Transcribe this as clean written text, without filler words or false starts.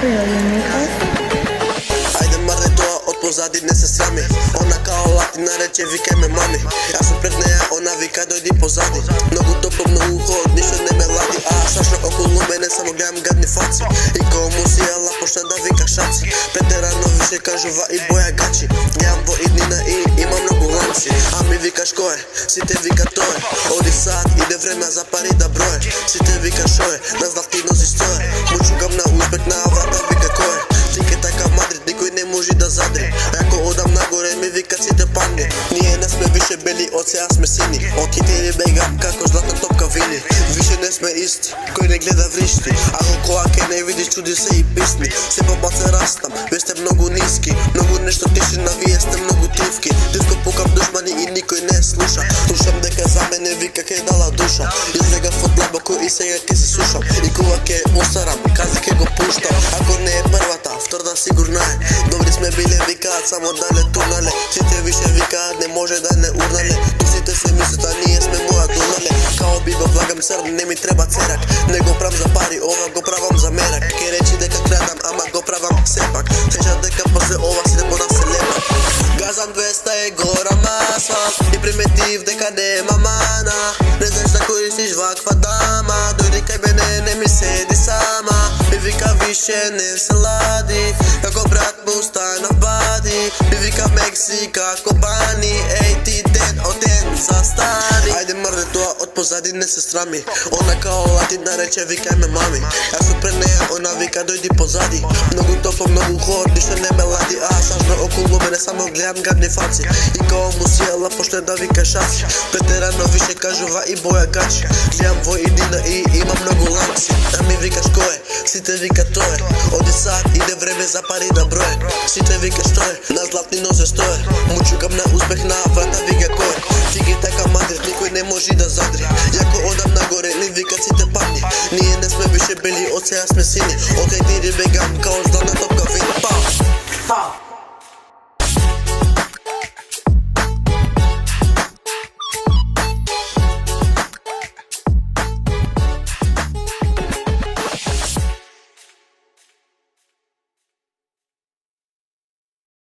Ајде марне тоа од позади, не се срами. Она као латина рече викај ме мами. Јас сум пред неја, она вика дојди позади. Многу топло, многу ход, ништо не ме лади. Сашно околу мене само гледам гадни фаци. И као му си ела почна да вика шаци. Претерано више кажува и боја гачи. Јам во иднина и има многу ланци. А ми викаш кој е, сите вика тој. Оди сад, иде време за пари да број. Сите вика шо е, на златни нози стој. Му чукам на успех на врата, вика кој е. Тик е така Мадрид, никој не може да задри. Ако одам нагоре ми викат сите панди. Ние не сме више бели, од сега сме сини. Оките ни бегам како златна топка вини. Више не сме исти, кој не гледа вришти. Ако која ке не видиш, чуди се и писни. Се побаце растам, вие сте многу ниски. Многу нешто тишина, вие сте многу тивки. Тивко пукам душмани и никој не слуша. Слушам дека за мене вика ке дала душа. Излегав од длабоко и сега ке се сушам. И кога ке осарам, кази ке го пуштам. Ако не е првата, втората сигурна е. Добри сме биле, викаат само да не турнале. Сите више викаат, не може да не урнале. Тусите се мислат, а ние сме моја дунале. Као биба влагам срд, не ми треба церак. Не го правам за пари, ова го правам за мерак. Ке речи дека крадам, ама го правам сепак. Тежа дека после ова сите по нас се лепак. Газам 200 и горам асфалт. И приметив дека нема мана. Не знаеш да користиш ваква дама. Дојди кај мене, не ми седи сама. Ми вика више не се лади. Како брат му стај на бади. Ми вика Мексика, Кобани. Еј ти ден од ден застани. Ајде мрде тоа од позади, не се срами. Она као латина рече викај ме мами. Јас сум пред неја, она вика дојди позади. Многу топло, многу ход, ништо не ме лади. Сажно околу мене само гледам гадни фаци. И као му си ела почне да вика шаци. Претерано више кажува и боја гачи. Гледам во иднина и има многу ланци. А ми викаш кој е, сите вика тој е. Оди сад, иде време за пари да број. Сите викаш тој е, на златни нозе стој. Му чукам на успех на врата, вика кој е. Тик е така Мадрид, никој не може да задри. Јако одам нагоре, ми викат сите панди. Ние не сме више бели, од сега сме сини. Окај ти бегам као златна топка вини. Пау!